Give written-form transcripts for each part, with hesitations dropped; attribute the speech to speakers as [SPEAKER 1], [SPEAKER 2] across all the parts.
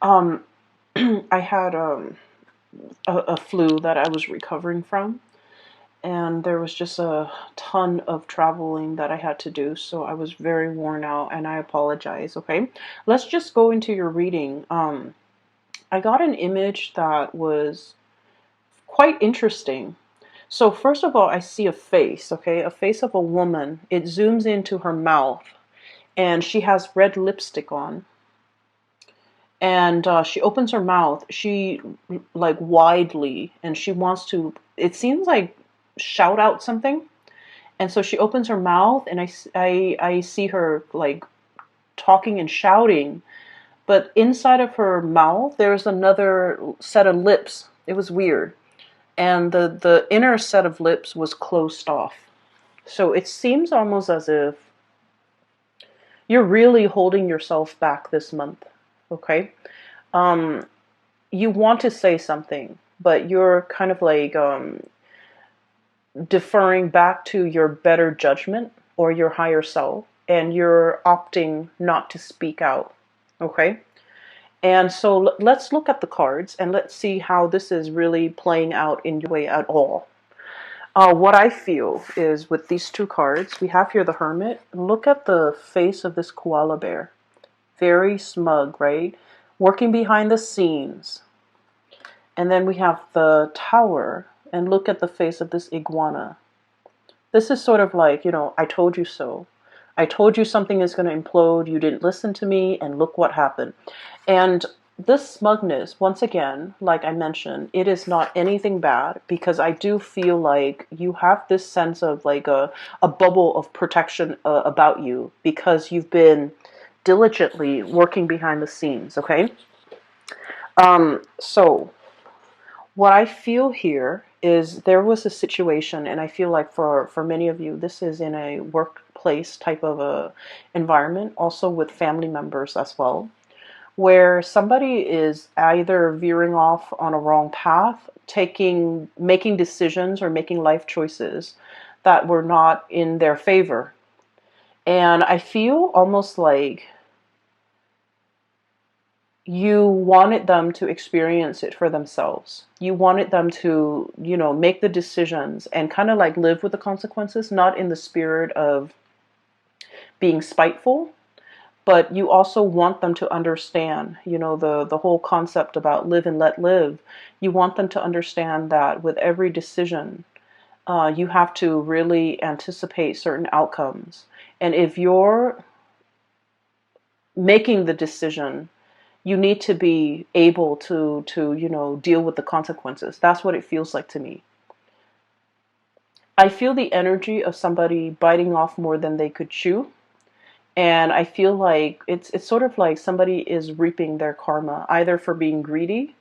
[SPEAKER 1] Um, I had a flu that I was recovering from, and there was just a ton of traveling that I had to do, so I was very worn out, and I apologize. Okay, let's just go into your reading. I got an image that was quite interesting. So first of all, I see a face. Okay, a face of a woman. It zooms into her mouth, and she has red lipstick on, and she opens her mouth, she like widely, and she wants to, it seems like, shout out something. And so she opens her mouth, and I see her like talking and shouting, but inside of her mouth there's another set of lips. It was weird, and the inner set of lips was closed off. So it seems almost as if you're really holding yourself back this month. Okay. um you want to say something, but you're kind of like deferring back to your better judgment or your higher self, and you're opting not to speak out. Okay? And so let's look at the cards and let's see how this is really playing out in your way at all. What I feel is with these two cards, we have here the Hermit. Look at the face of this koala bear. Very smug, right? Working behind the scenes. And then we have the Tower, and look at the face of this iguana. This is sort of like, I told you so. I told you something is going to implode. You didn't listen to me, and look what happened. And this smugness, once again, like I mentioned, it is not anything bad, because I do feel like you have this sense of like a bubble of protection about you, because you've been diligently working behind the scenes, okay? So what I feel here is there was a situation, and I feel like for many of you, this is in a workplace type of a environment, also with family members as well, where somebody is either veering off on a wrong path, making decisions or making life choices that were not in their favor. And I feel almost like you wanted them to experience it for themselves. You wanted them to, make the decisions and kind of like live with the consequences, not in the spirit of being spiteful, but you also want them to understand, the whole concept about live and let live. You want them to understand that with every decision, you have to really anticipate certain outcomes. And if you're making the decision, you need to be able to deal with the consequences. That's what it feels like to me. I feel the energy of somebody biting off more than they could chew, and I feel like it's sort of like somebody is reaping their karma, either for being greedy,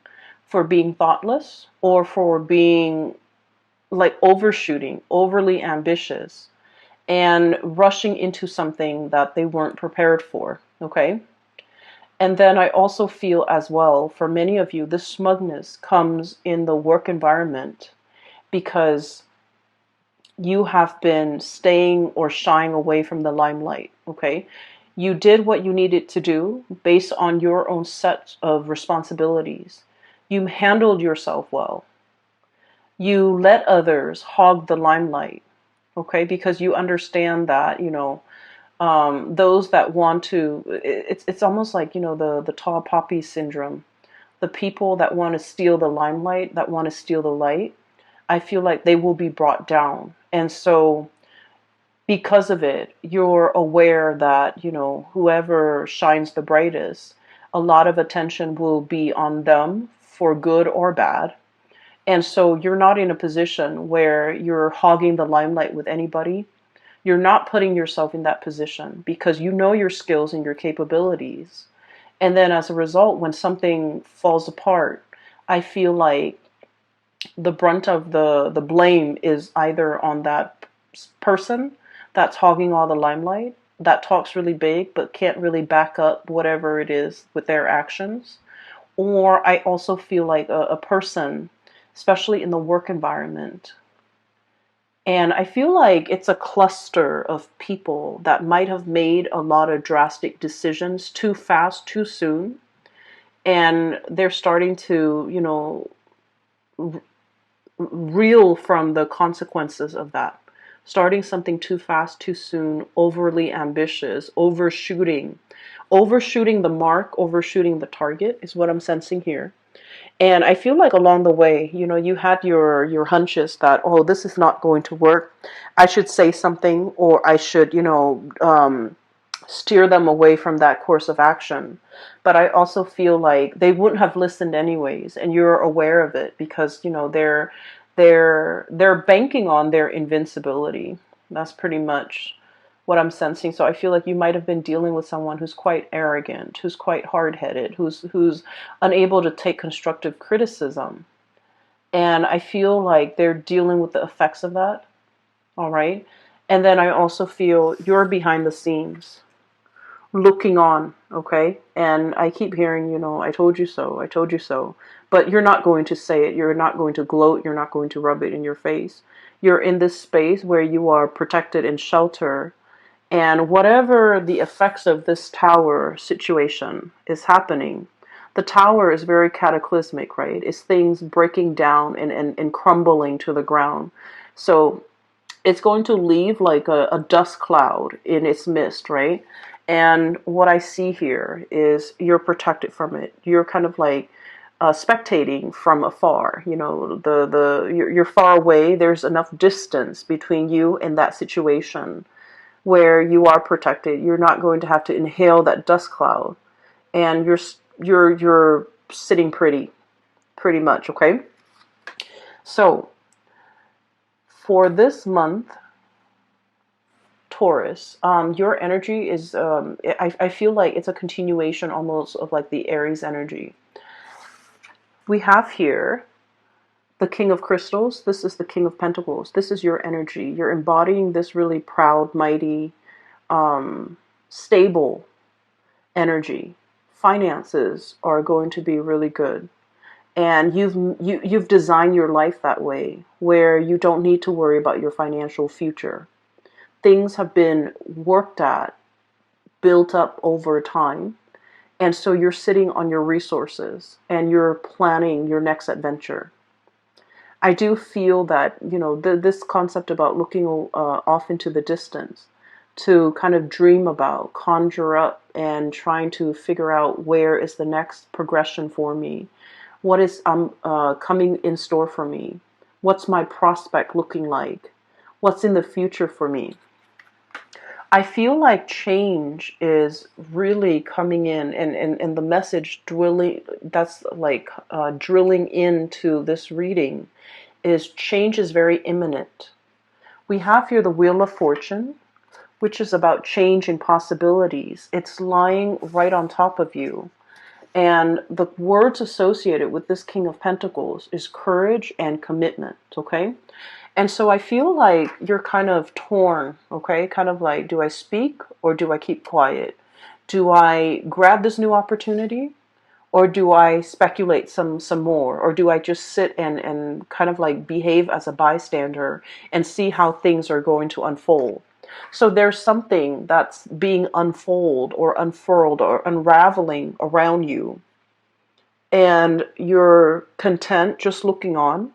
[SPEAKER 1] for being thoughtless, or for being like overshooting, overly ambitious, and rushing into something that they weren't prepared for. Okay? And then I also feel as well, for many of you, this smugness comes in the work environment, because you have been staying or shying away from the limelight. Okay? You did what you needed to do based on your own set of responsibilities. You handled yourself well. You let others hog the limelight. Okay? Because you understand that, those that want to, it's almost like, the tall poppy syndrome. The people that want to steal the limelight, that want to steal the light, I feel like they will be brought down. And so because of it, you're aware that, whoever shines the brightest, a lot of attention will be on them for good or bad. And so you're not in a position where you're hogging the limelight with anybody. You're not putting yourself in that position, because you know your skills and your capabilities. And then as a result, when something falls apart, I feel like the brunt of the blame is either on that person that's hogging all the limelight, that talks really big but can't really back up whatever it is with their actions. Or I also feel like a person, especially in the work environment, and I feel like it's a cluster of people that might have made a lot of drastic decisions too fast, too soon. and they're starting to, you know, reel from the consequences of that. Starting something too fast, too soon, overly ambitious, overshooting the mark, overshooting the target is what I'm sensing here. And I feel like along the way, you know, you had your hunches that, oh, this is not going to work. I should say something, or I should, you know, steer them away from that course of action. But I also feel like they wouldn't have listened anyways, and you're aware of it because, you know, they're banking on their invincibility. That's pretty much what I'm sensing. So I feel like you might have been dealing with someone who's quite arrogant, who's quite hard-headed, who's unable to take constructive criticism. And I feel like they're dealing with the effects of that. All right. And then I also feel you're behind the scenes looking on, okay? And I keep hearing, you know, I told you so, I told you so. But you're not going to say it. You're not going to gloat. You're not going to rub it in your face. You're in this space where you are protected and sheltered. And whatever the effects of this tower situation is happening, the tower is very cataclysmic, right? It's things breaking down and crumbling to the ground. So it's going to leave like a dust cloud in its midst, right? And what I see here is you're protected from it. You're kind of like spectating from afar. You know, you're far away. There's enough distance between you and that situation where you are protected. You're not going to have to inhale that dust cloud, and you're sitting pretty much, okay? So for this month, Taurus, your energy is, I feel like it's a continuation almost of like the Aries energy. We have here the King of Crystals. This is the King of Pentacles. This is your energy. You're embodying this really proud, mighty, stable energy. Finances are going to be really good. And you've designed your life that way, where you don't need to worry about your financial future. Things have been worked at, built up over time. And so you're sitting on your resources and you're planning your next adventure. I do feel that, you know, this concept about looking off into the distance to kind of dream about, conjure up, and trying to figure out where is the next progression for me. What is coming in store for me? What's my prospect looking like? What's in the future for me? I feel like change is really coming in, and the message drilling into this reading is change is very imminent. We have here the Wheel of Fortune, which is about change and possibilities. It's lying right on top of you. And the words associated with this King of Pentacles is courage and commitment, okay? And so I feel like you're kind of torn, okay? Kind of like, do I speak or do I keep quiet? Do I grab this new opportunity or do I speculate some more? Or do I just sit and kind of like behave as a bystander and see how things are going to unfold? So there's something that's being unfolded or unfurled or unraveling around you. And you're content just looking on,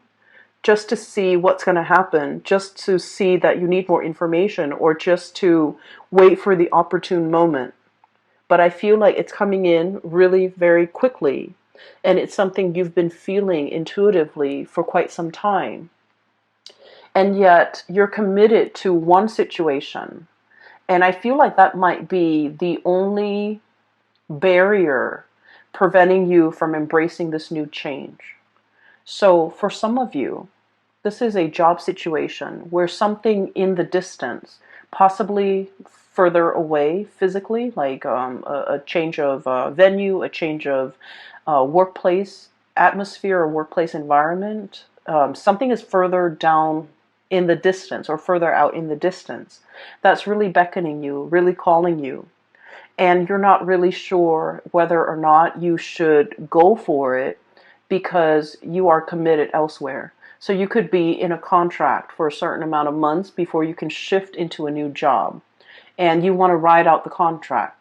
[SPEAKER 1] just to see what's going to happen, just to see that you need more information, or just to wait for the opportune moment. But I feel like it's coming in really very quickly, and it's something you've been feeling intuitively for quite some time. And yet you're committed to one situation. And I feel like that might be the only barrier preventing you from embracing this new change. So for some of you, this is a job situation where something in the distance, possibly further away physically, like a change of venue, a change of workplace atmosphere or workplace environment, something is further down in the distance or further out in the distance that's really beckoning you, really calling you. And you're not really sure whether or not you should go for it because you are committed elsewhere. So you could be in a contract for a certain amount of months before you can shift into a new job. And you want to ride out the contract.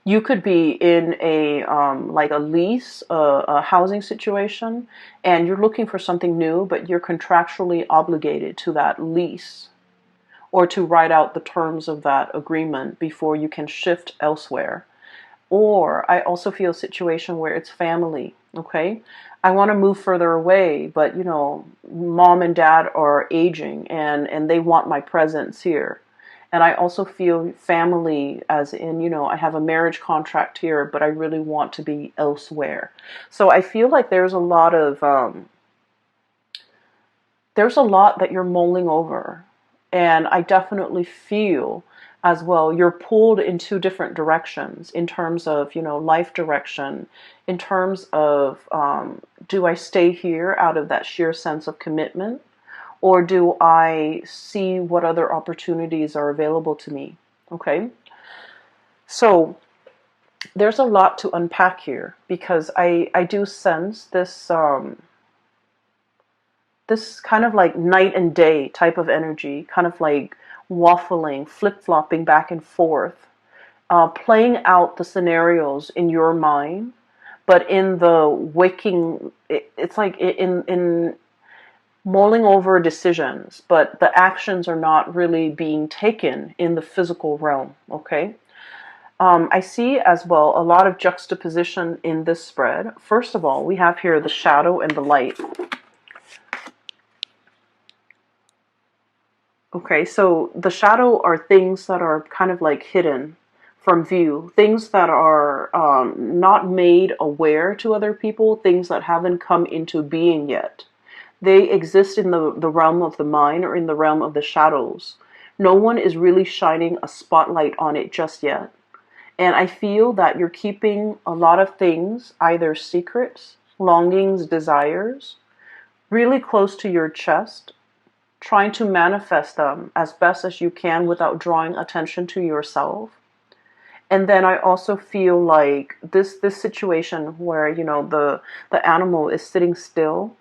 [SPEAKER 1] You could be in a like a lease, a housing situation, and you're looking for something new, but you're contractually obligated to that lease or to write out the terms of that agreement before you can shift elsewhere. Or I also feel a situation where it's family, okay? I want to move further away, but mom and dad are aging and they want my presence here. And I also feel family as in, I have a marriage contract here, but I really want to be elsewhere. So I feel like there's a lot that you're mulling over. And I definitely feel as well you're pulled in two different directions in terms of, life direction, in terms of do I stay here out of that sheer sense of commitment? Or do I see what other opportunities are available to me? Okay. So there's a lot to unpack here because I do sense this kind of like night and day type of energy, kind of like waffling, flip-flopping back and forth, playing out the scenarios in your mind, but in the waking, it's like in mulling over decisions, but the actions are not really being taken in the physical realm, okay? I see as well a lot of juxtaposition in this spread. First of all, we have here the shadow and the light. Okay, so the shadow are things that are kind of like hidden from view, things that are not made aware to other people, things that haven't come into being yet. They exist in the realm of the mind or in the realm of the shadows. No one is really shining a spotlight on it just yet. And I feel that you're keeping a lot of things, either secrets, longings, desires, really close to your chest, trying to manifest them as best as you can without drawing attention to yourself. And then I also feel like this situation where the animal is sitting still,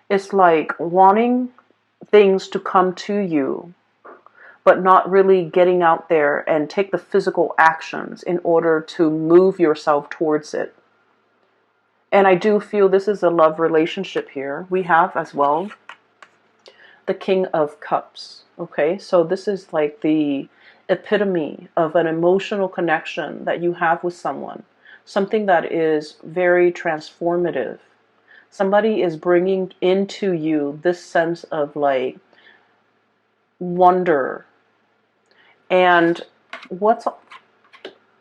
[SPEAKER 1] it's like wanting things to come to you, but not really getting out there and take the physical actions in order to move yourself towards it. And I do feel this is a love relationship here. We have as well the King of Cups. Okay, so this is like the epitome of an emotional connection that you have with someone, something that is very transformative. Somebody is bringing into you this sense of like wonder. And what's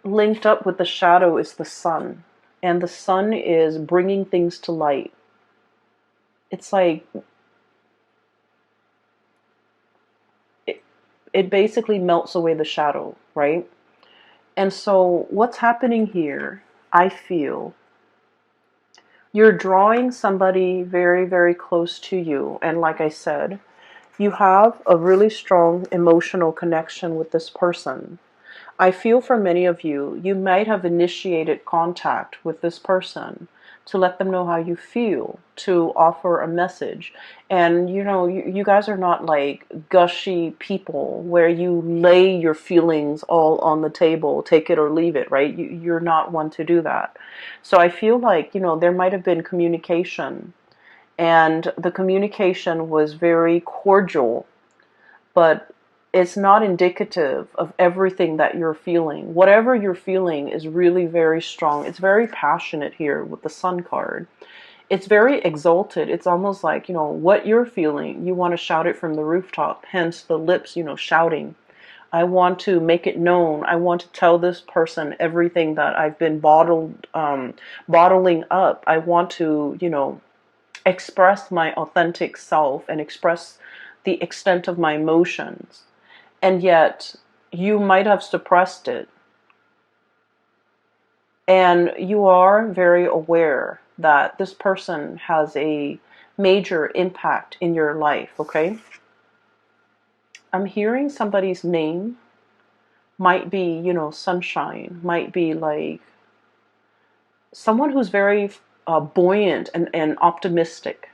[SPEAKER 1] linked up with the shadow is the sun. And the sun is bringing things to light. It's like it basically melts away the shadow, right? And so what's happening here, I feel, you're drawing somebody very, very close to you. And like I said, you have a really strong emotional connection with this person. I feel for many of you, you might have initiated contact with this person to let them know how you feel, to offer a message. And you guys are not like gushy people where you lay your feelings all on the table, take it or leave it, right? You're not one to do that. So I feel like, there might have been communication, and the communication was very cordial, but it's not indicative of everything that you're feeling. Whatever you're feeling is really very strong. It's very passionate here with the Sun card. It's very exalted. It's almost like, what you're feeling, you want to shout it from the rooftop, hence the lips, shouting. I want to make it known. I want to tell this person everything that I've been bottling up. I want to, express my authentic self and express the extent of my emotions. And yet you might have suppressed it. And you are very aware that this person has a major impact in your life, okay? I'm hearing somebody's name. Might be, sunshine. Might be like someone who's very buoyant and optimistic.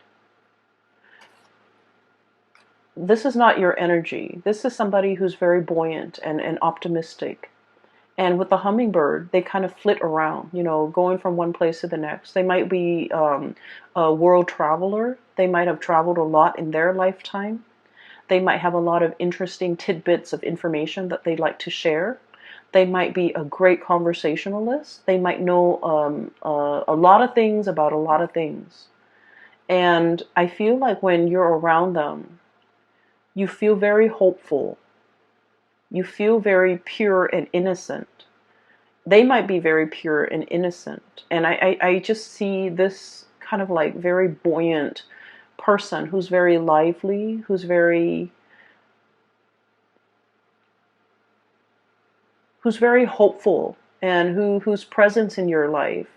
[SPEAKER 1] This is not your energy. This is somebody who's very buoyant and optimistic. And with the hummingbird, they kind of flit around, going from one place to the next. They might be a world traveler. They might have traveled a lot in their lifetime. They might have a lot of interesting tidbits of information that they'd like to share. They might be a great conversationalist. They might know a lot of things about a lot of things. And I feel like when you're around them, you feel very hopeful. You feel very pure and innocent. They might be very pure and innocent. And I just see this kind of like very buoyant person who's very lively, who's very hopeful, and whose presence in your life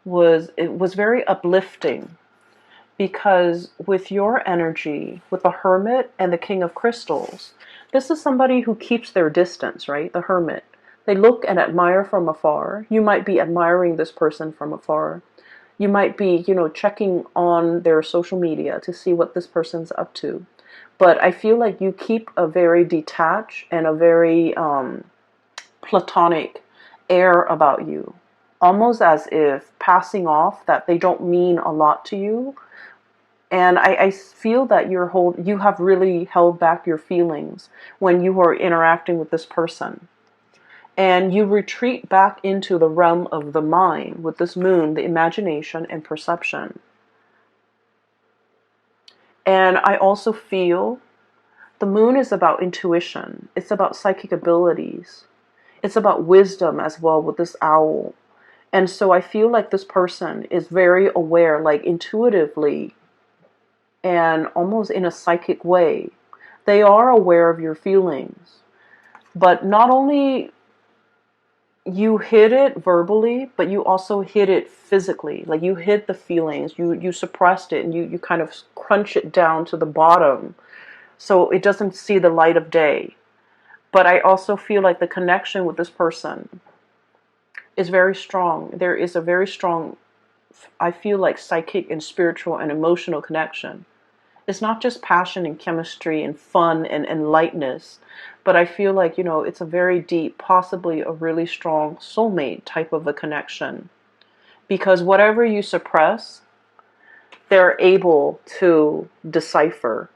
[SPEAKER 1] was very uplifting. Because with your energy, with the Hermit and the King of Crystals, this is somebody who keeps their distance, right? The Hermit. They look and admire from afar. You might be admiring this person from afar. You might be, checking on their social media to see what this person's up to. But I feel like you keep a very detached and a very platonic air about you. Almost as if passing off that they don't mean a lot to you. And I feel that you have really held back your feelings when you are interacting with this person. And you retreat back into the realm of the mind with this moon, the imagination and perception. And I also feel the moon is about intuition. It's about psychic abilities. It's about wisdom as well with this owl. And so I feel like this person is very aware, like intuitively, and almost in a psychic way. They are aware of your feelings. But not only you hid it verbally, but you also hid it physically. Like you hid the feelings, you suppressed it, and you kind of crunch it down to the bottom so it doesn't see the light of day. But I also feel like the connection with this person is very strong. There is a very strong, I feel like, psychic and spiritual and emotional connection. It's not just passion and chemistry and fun and lightness, but I feel like, it's a very deep, possibly a really strong soulmate type of a connection. Because whatever you suppress, they're able to decipher.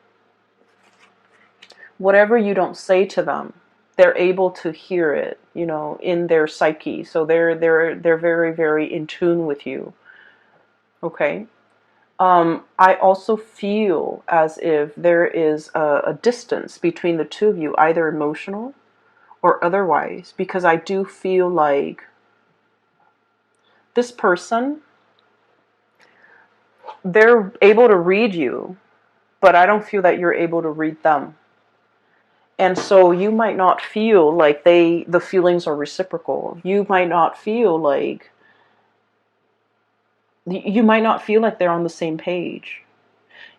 [SPEAKER 1] Whatever you don't say to them, they're able to hear it, in their psyche. So they're very, very in tune with you. Okay? I also feel as if there is a distance between the two of you, either emotional or otherwise, because I do feel like this person, they're able to read you, but I don't feel that you're able to read them. And so you might not feel like the feelings are reciprocal. You might not feel like they're on the same page.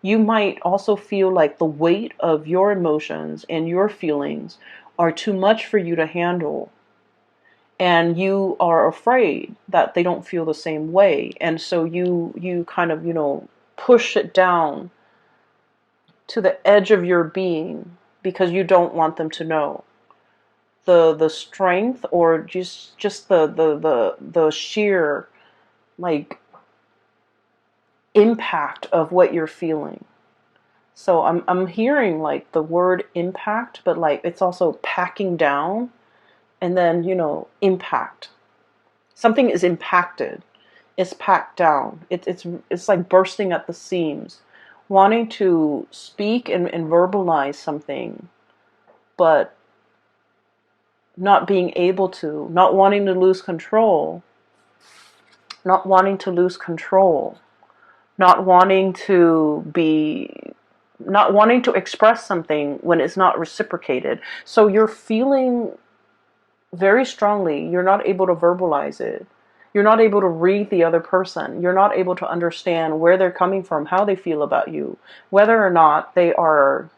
[SPEAKER 1] You might also feel like the weight of your emotions and your feelings are too much for you to handle. And you are afraid that they don't feel the same way. And so you kind of, push it down to the edge of your being because you don't want them to know. The strength, or just the sheer, like, impact of what you're feeling. So I'm hearing like the word impact, but like it's also packing down, and then impact. Something is impacted. It's packed down. It's like bursting at the seams, wanting to speak and verbalize something, but not being able to, not wanting to lose control, not wanting to lose control, not wanting to express something when it's not reciprocated. So you're feeling very strongly, you're not able to verbalize it. You're not able to read the other person. You're not able to understand where they're coming from, how they feel about you, whether or not they are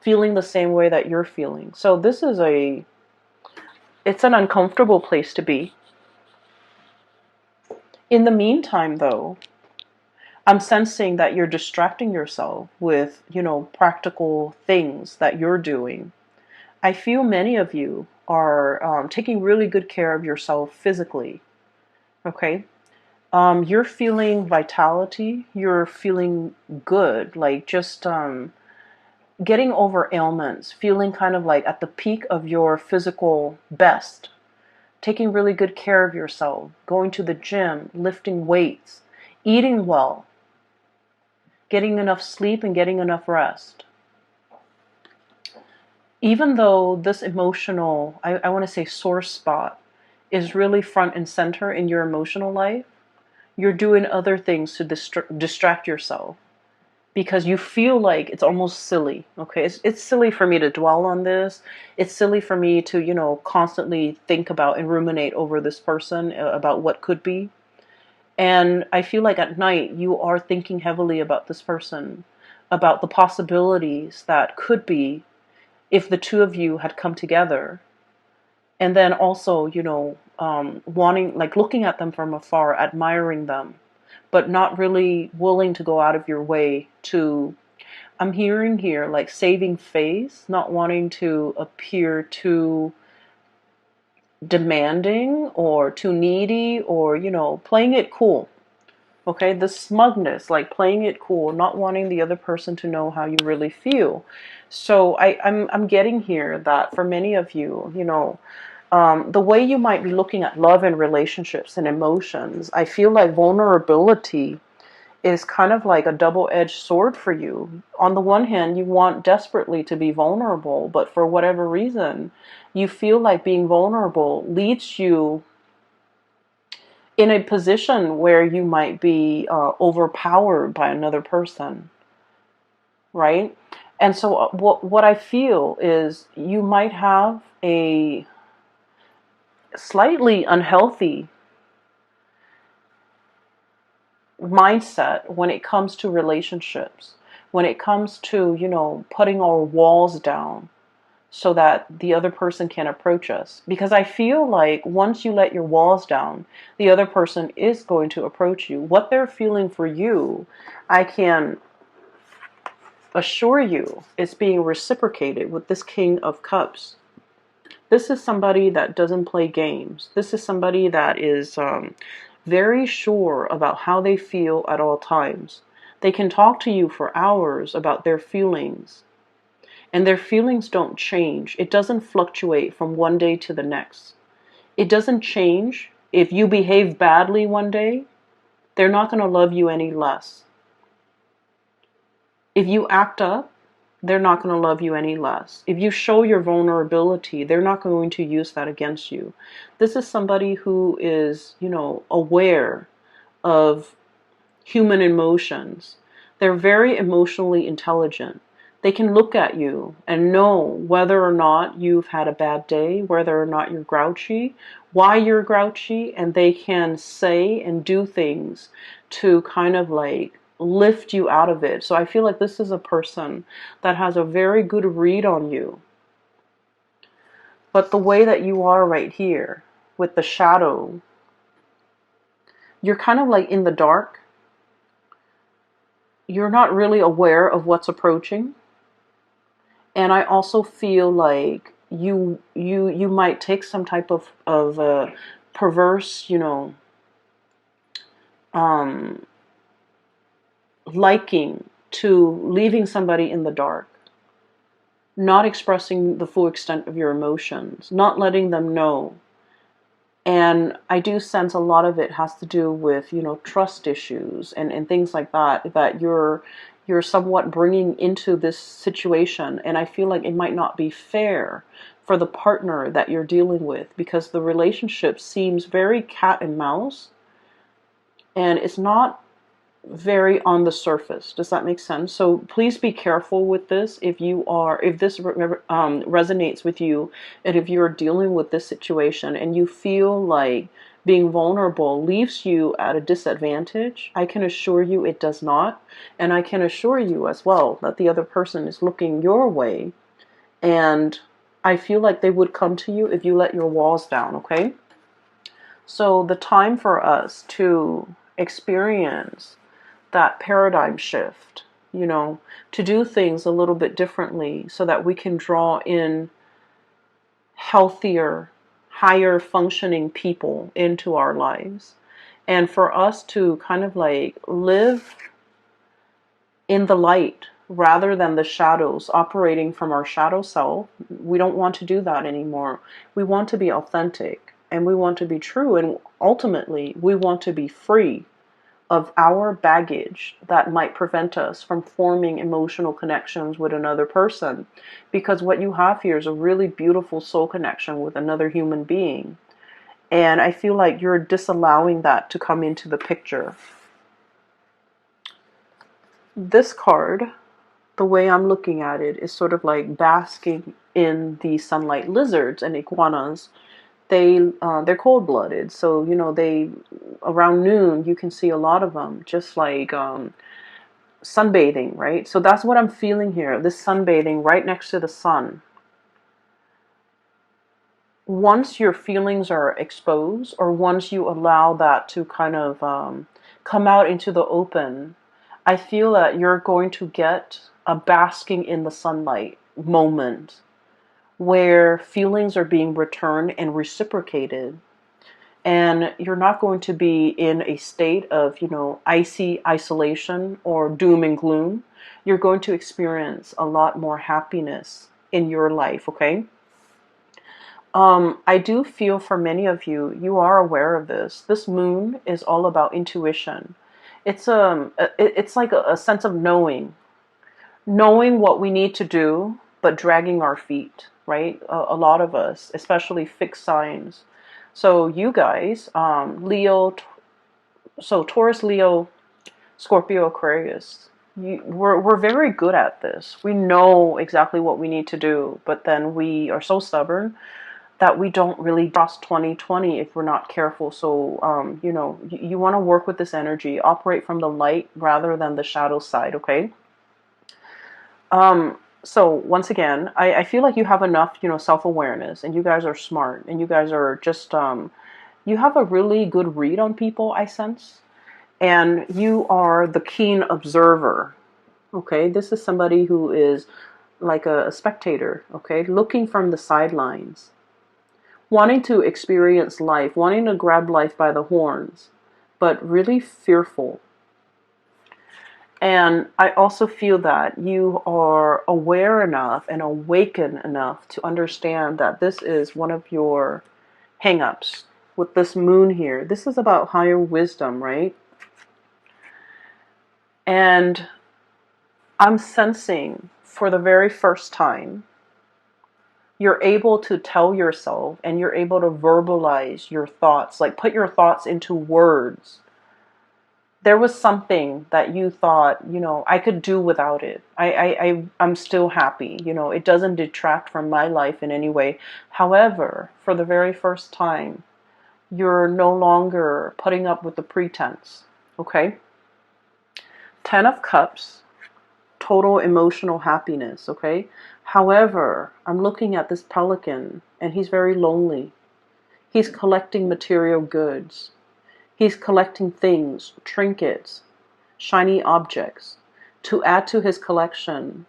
[SPEAKER 1] feeling the same way that you're feeling. So this is it's an uncomfortable place to be. In the meantime, though, I'm sensing that you're distracting yourself with, practical things that you're doing. I feel many of you are taking really good care of yourself physically. Okay. You're feeling vitality. You're feeling good. Like just getting over ailments, feeling kind of like at the peak of your physical best, taking really good care of yourself, going to the gym, lifting weights, eating well, getting enough sleep and getting enough rest. Even though this emotional, I want to say sore spot, is really front and center in your emotional life, you're doing other things to distract yourself because you feel like it's almost silly. Okay, it's silly for me to dwell on this. It's silly for me to, constantly think about and ruminate over this person, about what could be. And I feel like at night you are thinking heavily about this person, about the possibilities that could be if the two of you had come together. And then also, wanting, like looking at them from afar, admiring them, but not really willing to go out of your way to, I'm hearing here, like saving face, not wanting to appear too demanding or too needy or, playing it cool. Okay, the smugness, like playing it cool, not wanting the other person to know how you really feel. So I'm getting here that for many of you, the way you might be looking at love and relationships and emotions, I feel like vulnerability is kind of like a double-edged sword for you. On the one hand, you want desperately to be vulnerable, but for whatever reason, you feel like being vulnerable leads you in a position where you might be overpowered by another person, right? And so what I feel is you might have a slightly unhealthy mindset when it comes to relationships, when it comes to, putting our walls down so that the other person can approach us. Because I feel like once you let your walls down, the other person is going to approach you. What they're feeling for you, I can assure you, is being reciprocated with this King of Cups. This is somebody that doesn't play games. This is somebody that is very sure about how they feel at all times. They can talk to you for hours about their feelings, and their feelings don't change. It doesn't fluctuate from one day to the next. It doesn't change. If you behave badly one day, they're not going to love you any less. If you act up, they're not going to love you any less. If you show your vulnerability, they're not going to use that against you. This is somebody who is, aware of human emotions. They're very emotionally intelligent. They can look at you and know whether or not you've had a bad day, whether or not you're grouchy, why you're grouchy, and they can say and do things to kind of like lift you out of it. So I feel like this is a person that has a very good read on you. But the way that you are right here with the shadow, you're kind of like in the dark. You're not really aware of what's approaching. And I also feel like you might take some type of perverse, um, liking to leaving somebody in the dark, not expressing the full extent of your emotions, not letting them know. And I do sense a lot of it has to do with, trust issues and things like that, that you're somewhat bringing into this situation. And I feel like it might not be fair for the partner that you're dealing with, because the relationship seems very cat and mouse, and it's not very on the surface. Does that make sense? So please be careful with this. If this resonates with you, and if you're dealing with this situation and you feel like being vulnerable leaves you at a disadvantage, I can assure you it does not. And I can assure you as well that the other person is looking your way, and I feel like they would come to you if you let your walls down, okay? So the time for us to experience that paradigm shift, to do things a little bit differently so that we can draw in healthier, higher functioning people into our lives. And for us to kind of like live in the light rather than the shadows, operating from our shadow self. We don't want to do that anymore. We want to be authentic and we want to be true. And ultimately, we want to be free of our baggage that might prevent us from forming emotional connections with another person. Because what you have here is a really beautiful soul connection with another human being. And I feel like you're disallowing that to come into the picture. This card, the way I'm looking at it, is sort of like basking in the sunlight. Lizards and iguanas, they're cold-blooded, so they around noon you can see a lot of them just like sunbathing, right? So that's what I'm feeling here, this sunbathing right next to the sun. Once your feelings are exposed, or once you allow that to kind of come out into the open, I feel that you're going to get a basking in the sunlight moment where feelings are being returned and reciprocated. And you're not going to be in a state of, icy isolation or doom and gloom. You're going to experience a lot more happiness in your life, okay? I do feel for many of you, you are aware of this. This moon is all about intuition. It's like a sense of knowing what we need to do, but dragging our feet, right? A lot of us, especially fixed signs. So you guys, Taurus, Leo, Scorpio, Aquarius, we're very good at this. We know exactly what we need to do, but then we are so stubborn that we don't really cross 2020 if we're not careful. So, you want to work with this energy, operate from the light rather than the shadow side, okay? So once again, I feel like you have enough, self-awareness, and you guys are smart, and you guys are just, you have a really good read on people, I sense, and you are the keen observer, okay? This is somebody who is like a spectator, okay? Looking from the sidelines, wanting to experience life, wanting to grab life by the horns, but really fearful. And I also feel that you are aware enough and awakened enough to understand that this is one of your hang-ups with this moon here. This is about higher wisdom, right? And I'm sensing for the very first time, you're able to tell yourself and you're able to verbalize your thoughts, like put your thoughts into words. There was something that you thought, I could do without it. I'm still happy. It doesn't detract from my life in any way. However, for the very first time, you're no longer putting up with the pretense. Okay? 10 of Cups, total emotional happiness. Okay? However, I'm looking at this pelican and he's very lonely. He's collecting material goods. He's collecting things, trinkets, shiny objects to add to his collection.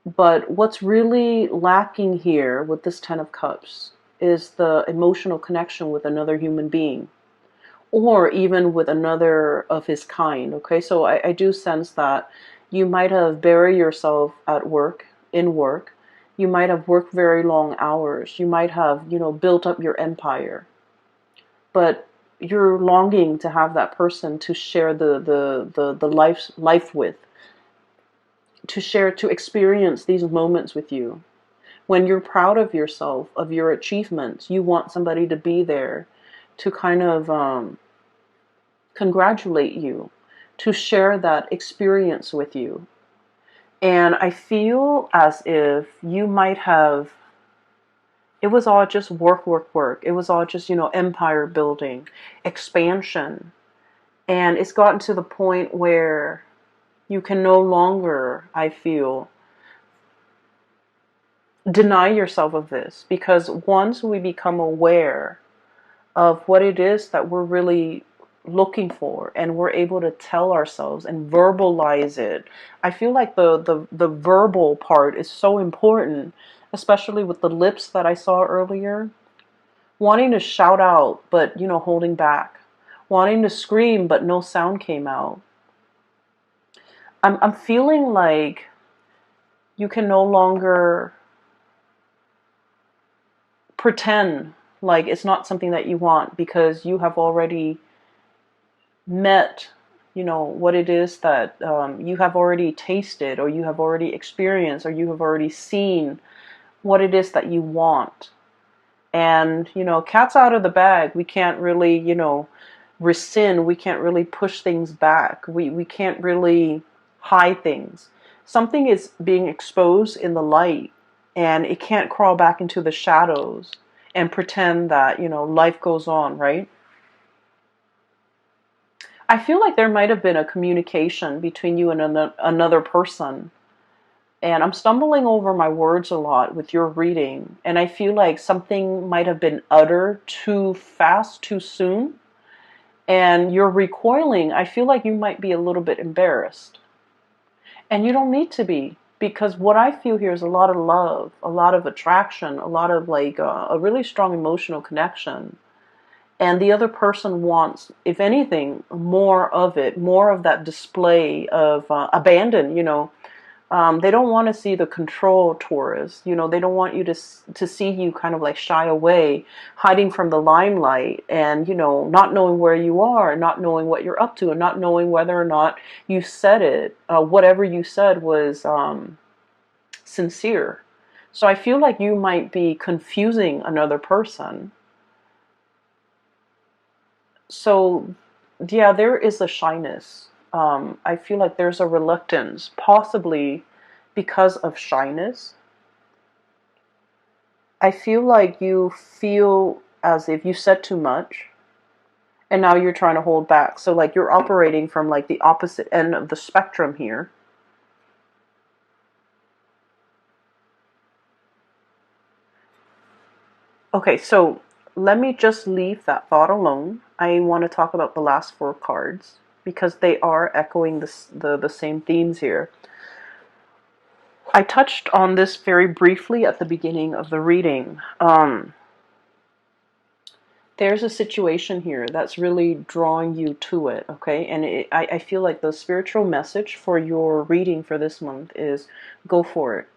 [SPEAKER 1] But what's really lacking here with this 10 of Cups is the emotional connection with another human being, or even with another of his kind. Okay, so I do sense that you might have buried yourself at work, in work. You might have worked very long hours. You might have, built up your empire. But you're longing to have that person to share the life with, to experience these moments with you. When you're proud of yourself, of your achievements, you want somebody to be there to kind of congratulate you, to share that experience with you. And I feel as if you might have, it was all just work, work, work. It was all just, empire building, expansion. And it's gotten to the point where you can no longer, I feel, deny yourself of this. Because once we become aware of what it is that we're really looking for, and we're able to tell ourselves and verbalize it, I feel like the verbal part is so important. especially with the lips that I saw earlier. Wanting to shout out, but, holding back. Wanting to scream, but no sound came out. I'm feeling like you can no longer pretend like it's not something that you want, because you have already met, what it is that you have already tasted, or you have already experienced, or you have already seen what it is that you want. And, cat's out of the bag. We can't really, rescind. We can't really push things back. We can't really hide things. Something is being exposed in the light, and it can't crawl back into the shadows and pretend that, life goes on, right? I feel like there might have been a communication between you and another person. And I'm stumbling over my words a lot with your reading. And I feel like something might have been uttered too fast, too soon. And you're recoiling. I feel like you might be a little bit embarrassed. And you don't need to be. Because what I feel here is a lot of love, a lot of attraction, a lot of like a really strong emotional connection. And the other person wants, if anything, more of it, more of that display of abandon. They don't want to see the control Taurus. They don't want you to see you kind of like shy away, hiding from the limelight, and not knowing where you are, not knowing what you're up to, and not knowing whether or not you said it. Whatever you said was sincere. So I feel like you might be confusing another person. So, yeah, there is a shyness. I feel like there's a reluctance, possibly because of shyness. I feel like you feel as if you said too much, and now you're trying to hold back. So, like, you're operating from like the opposite end of the spectrum here. Okay, so let me just leave that thought alone. I want to talk about the last four cards because they are echoing the same themes here. I touched on this very briefly at the beginning of the reading. There's a situation here that's really drawing you to it, okay? And I feel like the spiritual message for your reading for this month is go for it.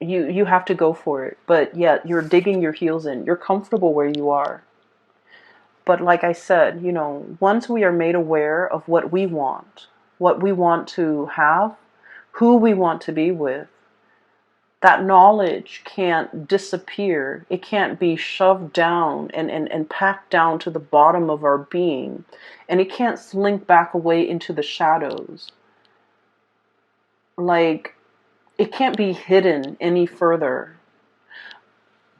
[SPEAKER 1] You have to go for it, but yet you're digging your heels in. You're comfortable where you are. But like I said, once we are made aware of what we want to have, who we want to be with, that knowledge can't disappear. It can't be shoved down and packed down to the bottom of our being. And it can't slink back away into the shadows. Like, it can't be hidden any further.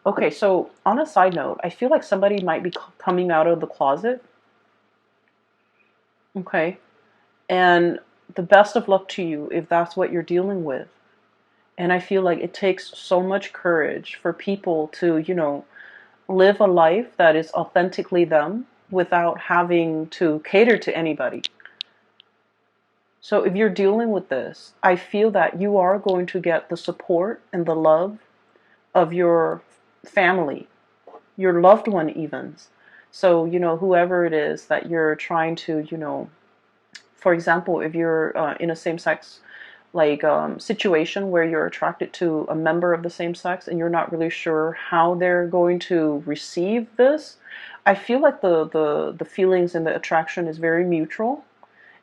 [SPEAKER 1] Okay, so on a side note, I feel like somebody might be coming out of the closet. Okay. And the best of luck to you if that's what you're dealing with. And I feel like it takes so much courage for people to, live a life that is authentically them without having to cater to anybody. So if you're dealing with this, I feel that you are going to get the support and the love of your family, your loved one even. So, whoever it is that you're trying to, for example, if you're in a same-sex like situation where you're attracted to a member of the same sex and you're not really sure how they're going to receive this, I feel like the feelings and the attraction is very mutual,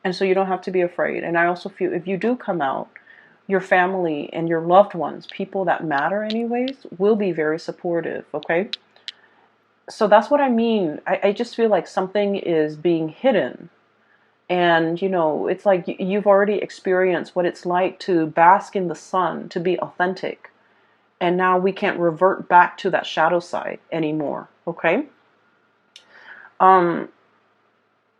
[SPEAKER 1] and so you don't have to be afraid. And I also feel if you do come out, your family and your loved ones, people that matter anyways, will be very supportive, okay? So that's what I mean. I just feel like something is being hidden. And, it's like you've already experienced what it's like to bask in the sun, to be authentic. And now we can't revert back to that shadow side anymore, okay?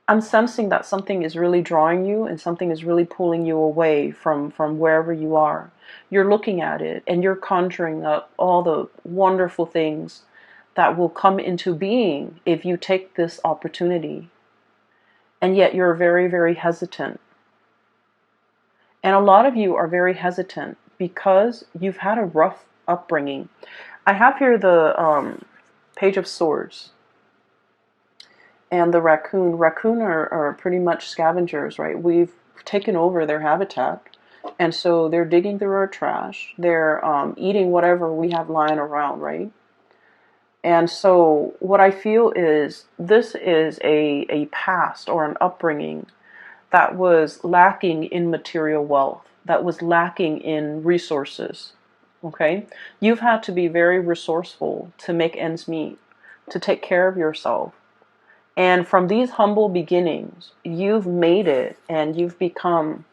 [SPEAKER 1] I'm sensing that something is really drawing you and something is really pulling you away from wherever you are. You're looking at it and you're conjuring up all the wonderful things that will come into being if you take this opportunity. And yet you're very, very hesitant. And a lot of you are very hesitant because you've had a rough upbringing. I have here the Page of Swords and the raccoon. Raccoon are pretty much scavengers, right? We've taken over their habitat. And so they're digging through our trash. They're eating whatever we have lying around, right? And so what I feel is this is a past or an upbringing that was lacking in material wealth, that was lacking in resources. Okay? You've had to be very resourceful to make ends meet, to take care of yourself. And from these humble beginnings, you've made it and you've become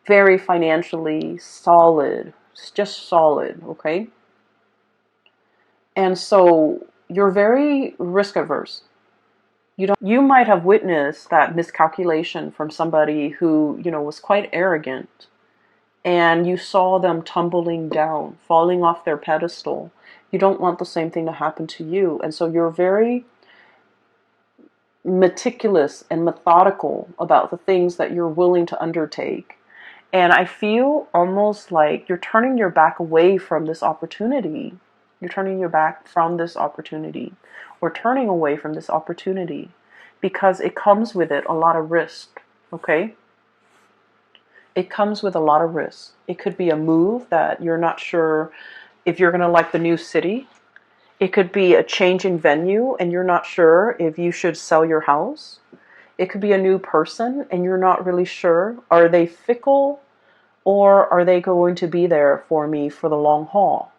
[SPEAKER 1] very financially solid, just solid, okay? And so you're very risk averse. You might have witnessed that miscalculation from somebody who, was quite arrogant, and you saw them tumbling down, falling off their pedestal. You don't want the same thing to happen to you. And so you're very meticulous and methodical about the things that you're willing to undertake. And I feel almost like you're turning your back away from this opportunity. You're turning your back from this opportunity, or turning away from this opportunity, because it comes with it a lot of risk, okay? It comes with a lot of risk. It could be a move that you're not sure if you're going to like the new city. It could be a change in venue and you're not sure if you should sell your house. It could be a new person and you're not really sure. Are they fickle, or are they going to be there for me for the long haul?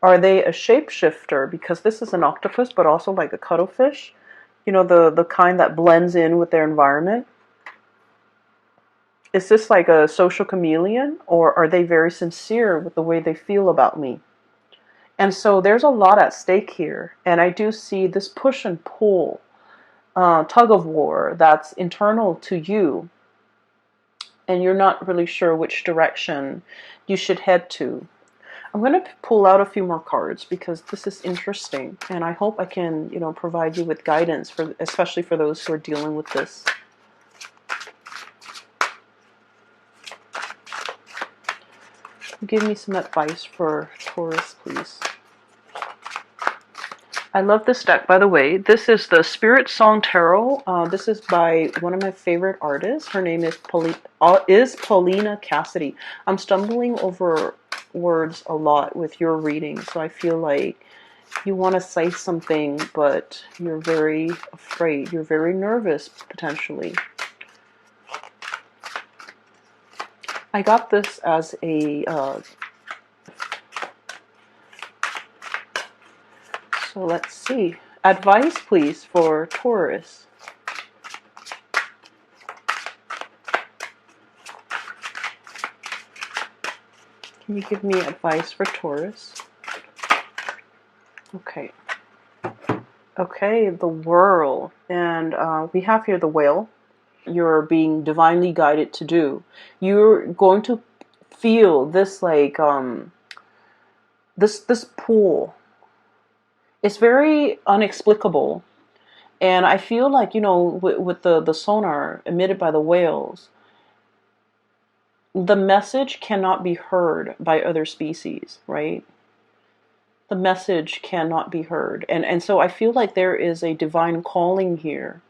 [SPEAKER 1] Are they a shapeshifter? Because this is an octopus, but also like a cuttlefish. The kind that blends in with their environment. Is this like a social chameleon, or are they very sincere with the way they feel about me? And so there's a lot at stake here. And I do see this push and pull, tug of war that's internal to you. And you're not really sure which direction you should head to. I'm going to pull out a few more cards because this is interesting. And I hope I can, provide you with guidance, especially for those who are dealing with this. Give me some advice for Taurus, please. I love this deck, by the way. This is the Spirit Song Tarot. This is by one of my favorite artists. Her name is Paulina Cassidy. I'm stumbling over words a lot with your reading, so I feel like you want to say something, but you're very afraid. You're very nervous, potentially. I got this as a... So let's see. Advice, please, for Taurus. Can you give me advice for Taurus? Okay. Okay, the Whirl. And we have here the Whale. You're being divinely guided to do. You're going to feel this like this pull. It's very inexplicable, and I feel like with the sonar emitted by the whales, the message cannot be heard by other species, right? The message cannot be heard, and so I feel like there is a divine calling here,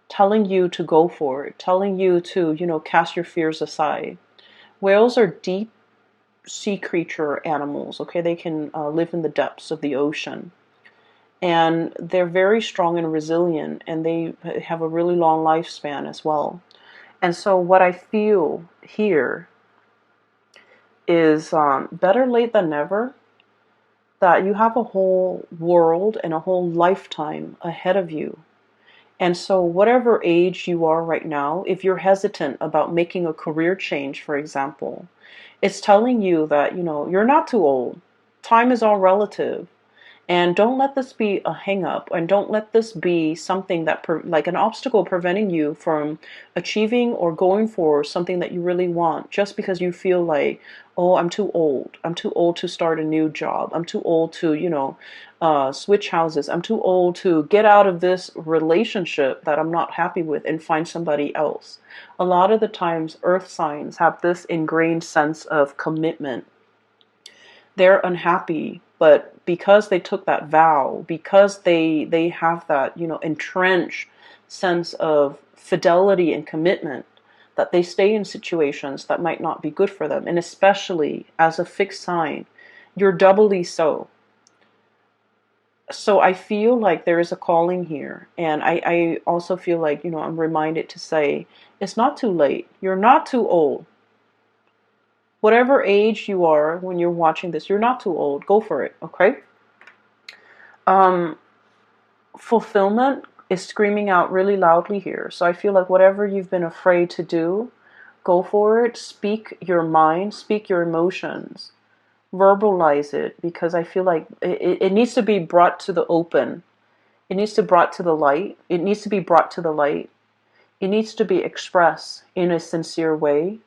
[SPEAKER 1] telling you to go for it, telling you to cast your fears aside. Whales are deep sea creature animals, okay? They can live in the depths of the ocean. And they're very strong and resilient, and they have a really long lifespan as well. And so what I feel here is better late than never, that you have a whole world and a whole lifetime ahead of you. And so whatever age you are right now, if you're hesitant about making a career change, for example, it's telling you that, you're not too old. Time is all relative. And don't let this be a hang up, and don't let this be something that like an obstacle preventing you from achieving or going for something that you really want, just because you feel like, oh, I'm too old. I'm too old to start a new job. I'm too old to, switch houses. I'm too old to get out of this relationship that I'm not happy with and find somebody else. A lot of the times, earth signs have this ingrained sense of commitment. They're unhappy, but because they took that vow, because they have that, entrenched sense of fidelity and commitment, that they stay in situations that might not be good for them. And especially as a fixed sign, you're doubly so. So I feel like there is a calling here. And I also feel like, I'm reminded to say, it's not too late. You're not too old. Whatever age you are when you're watching this, you're not too old. Go for it, okay? Um, Fulfillment is screaming out really loudly here. So I feel like whatever you've been afraid to do, go for it. Speak your mind, speak your emotions, verbalize it, because I feel like it needs to be brought to the open. It needs to be brought to the light. It needs to be brought to the light. It needs to be expressed in a sincere way.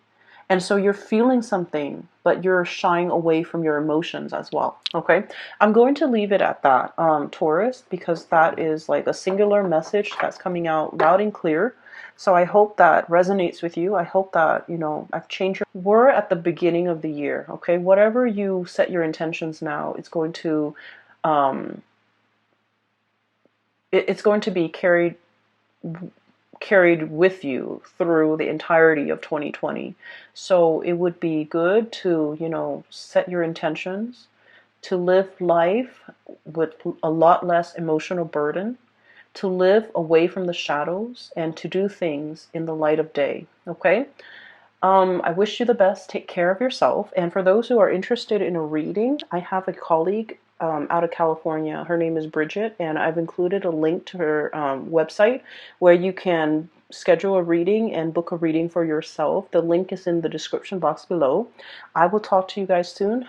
[SPEAKER 1] And so you're feeling something, but you're shying away from your emotions as well. Okay. I'm going to leave it at that, Taurus, because that is like a singular message that's coming out loud and clear. So I hope that resonates with you. I hope that, I've changed we're at the beginning of the year. Okay. Whatever you set your intentions now, it's going to, it's going to be carried with you through the entirety of 2020. So it would be good to, set your intentions, to live life with a lot less emotional burden, to live away from the shadows, and to do things in the light of day. Okay? I wish you the best. Take care of yourself. And for those who are interested in a reading, I have a colleague out of California. Her name is Bridget, and I've included a link to her website where you can schedule a reading and book a reading for yourself. The link is in the description box below. I will talk to you guys soon.